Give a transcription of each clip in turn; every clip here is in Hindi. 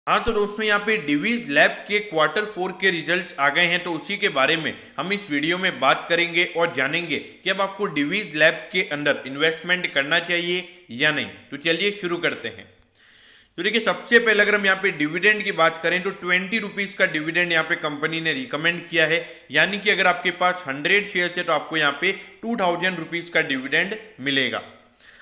हाँ तो दोस्तों यहाँ पे डिवीज लैब के Q4 के रिजल्ट्स आ गए हैं, तो उसी के बारे में हम इस वीडियो में बात करेंगे और जानेंगे कि अब आपको डिवीज लैब के अंदर इन्वेस्टमेंट करना चाहिए या नहीं। तो चलिए शुरू करते हैं। तो देखिए सबसे पहले अगर हम यहाँ पे डिविडेंड की बात करें तो 20 रुपीज़ का डिविडेंड यहाँ पे कंपनी ने रिकमेंड किया है, यानी कि अगर आपके पास 100 शेयर्स है तो आपको यहाँ पे 2000 रुपीज़ का डिविडेंड मिलेगा।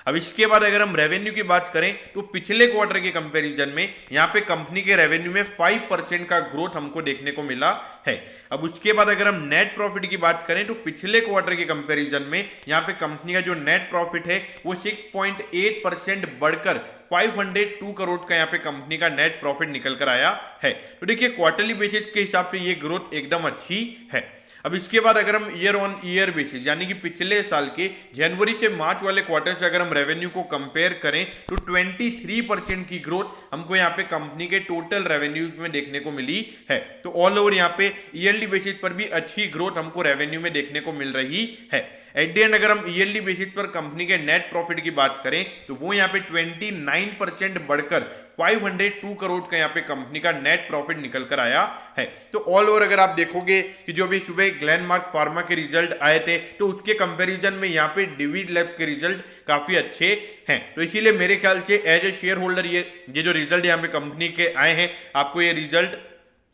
अब इसके बाद अगर हम रेवेन्यू की बात करें तो पिछले क्वार्टर के कंपैरिजन में यहाँ पे कंपनी के रेवेन्यू में 5% का ग्रोथ हमको देखने को मिला है। अब उसके बाद अगर हम नेट प्रॉफिट की बात करें तो पिछले क्वार्टर के कंपैरिजन में यहाँ पे कंपनी का जो नेट प्रॉफिट है वो 6.8% बढ़कर 502 करोड़ का यहाँ पे कंपनी का नेट प्रॉफिट निकल कर आया है। तो देखिए क्वार्टरली बेसिस के हिसाब से ये ग्रोथ एकदम अच्छी है। अब इसके बाद अगर हम ईयर ऑन ईयर बेसिस यानी कि पिछले साल के जनवरी से मार्च वाले क्वार्टर से अगर हम रेवेन्यू को कंपेयर करें तो 23% की ग्रोथ हमको यहाँ पे कंपनी के टोटल रेवेन्यूज में देखने को मिली है। तो ऑल ओवर यहाँ पे ईयरली बेसिस पर भी अच्छी ग्रोथ हमको रेवेन्यू में देखने को मिल रही है। एट द एंड अगर हम ईयरली बेसिस पर कंपनी के नेट प्रॉफिट की बात करें तो वो यहाँ पे 29% बढ़कर 502 करोड़ का यहाँ पे कंपनी का नेट प्रॉफिट निकल कर आया है। तो ऑल ओवर अगर आप देखोगे कि जो अभी सुबह ग्लेनमार्क फार्मा के रिजल्ट आए थे तो उसके कंपैरिजन में यहाँ पे डिवीज लैब के रिजल्ट काफी अच्छे हैं। तो इसीलिए मेरे ख्याल से एज ए शेयर होल्डर ये जो रिजल्ट यहाँ पे कंपनी के आए हैं आपको ये रिजल्ट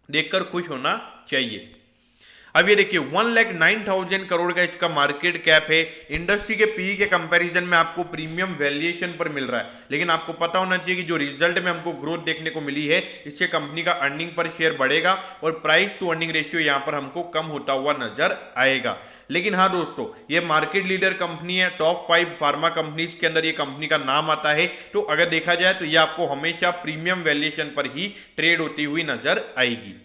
देखकर खुश होना चाहिए। अब ये देखिए 1,09,000 करोड़ का इसका मार्केट कैप है। इंडस्ट्री के पीई के कंपैरिजन में आपको प्रीमियम वैल्यूएशन पर मिल रहा है, लेकिन आपको पता होना चाहिए कि जो रिजल्ट में हमको ग्रोथ देखने को मिली है इससे कंपनी का अर्निंग पर शेयर बढ़ेगा और प्राइस टू अर्निंग रेशियो यहाँ पर हमको कम होता हुआ नजर आएगा। लेकिन हाँ दोस्तों, ये मार्केट लीडर कंपनी है, टॉप 5 फार्मा कंपनीज के अंदर ये कंपनी का नाम आता है। तो अगर देखा जाए तो ये आपको हमेशा प्रीमियम वैल्यूएशन पर ही ट्रेड होती हुई नजर आएगी।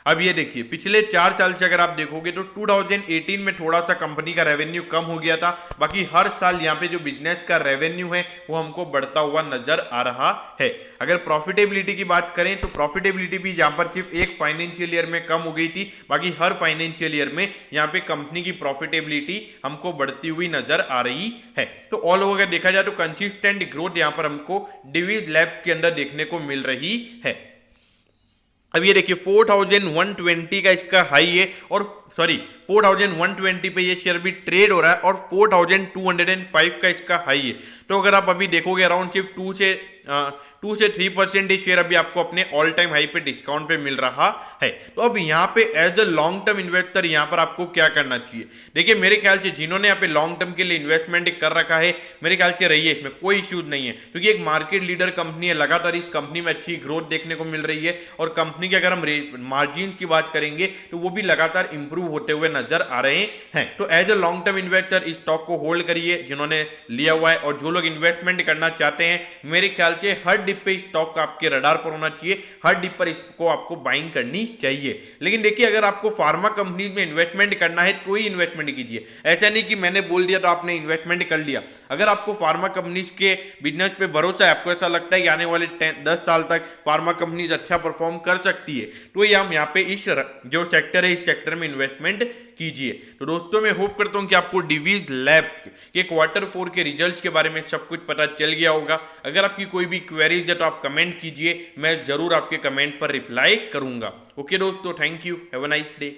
अब ये देखिए पिछले 4 साल से अगर आप देखोगे तो 2018 में थोड़ा सा कंपनी का रेवेन्यू कम हो गया था, बाकी हर साल यहाँ पे जो बिजनेस का रेवेन्यू है वो हमको बढ़ता हुआ नजर आ रहा है। अगर प्रॉफिटेबिलिटी की बात करें तो प्रॉफिटेबिलिटी भी यहाँ पर सिर्फ एक फाइनेंशियल ईयर में कम हो गई थी, बाकी हर फाइनेंशियल ईयर में यहाँ पे कंपनी की प्रॉफिटेबिलिटी हमको बढ़ती हुई नजर आ रही है। तो ऑल ओवर अगर देखा जाए तो कंसिस्टेंट ग्रोथ यहाँ पर हमको डिवीज लैब के अंदर देखने को मिल रही है। अब ये देखिए 4120 का इसका हाई है और 4120 पे ये शेयर भी ट्रेड हो रहा है और 4205 का इसका हाई है। तो अगर आप अभी देखोगे अराउंड सिर्फ 2 से 3% शेयर अभी आपको अपने ऑल टाइम हाई पे डिस्काउंट पे मिल रहा है। तो अब यहाँ पे as a long term investor यहाँ पर आपको क्या करना चाहिए? देखिए मेरे ख्याल से जिन्होंने यहाँ पे लॉन्ग टर्म के लिए इन्वेस्टमेंट कर रखा है मेरे ख्याल से रही है, इसमें कोई इश्यूज नहीं है, क्योंकि एक मार्केट लीडर कंपनी है, लगातार इस कंपनी में अच्छी ग्रोथ देखने को मिल रही है और कंपनी के अगर हम मार्जिन की बात करेंगे तो वो भी लगातार इंप्रूव होते हुए नजर आ रहे हैं। तो as a long term investor इस स्टॉक को होल्ड करिए जिन्होंने लिया हुआ है, और जो लोग इन्वेस्टमेंट करना चाहते हैं मेरे ख्याल से हर डिप पे स्टॉक आपके रडार पर होना चाहिए, हर डिप पर इसको आपको बाइंग करनी चाहिए। लेकिन देखिए अगर आपको फार्मा कंपनीज में इन्वेस्टमेंट करना है तो ही इन्वेस्टमेंट कीजिए, ऐसा नहीं कि मैंने बोल दिया तो आपने इन्वेस्टमेंट कर लिया। अगर आपको फार्मा कंपनीज के बिजनेस पे भरोसा है, आपको ऐसा लगता है कि आने वाले 10 साल तक फार्मा कंपनीज अच्छा परफॉर्म कर सकती है, तो ये हम यहाँ पे इस जो सेक्टर है इस सेक्टर में इन्वेस्टमेंट कीजिए। तो दोस्तों मैं होप करता हूं कि आपको डिवीज लैब के Q4 के रिजल्ट्स के बारे में सब कुछ पता चल गया होगा। अगर आपकी कोई भी क्वेरीज है तो आप कमेंट कीजिए, मैं जरूर आपके कमेंट पर रिप्लाई करूंगा। ओके दोस्तों, thank you, have a nice day.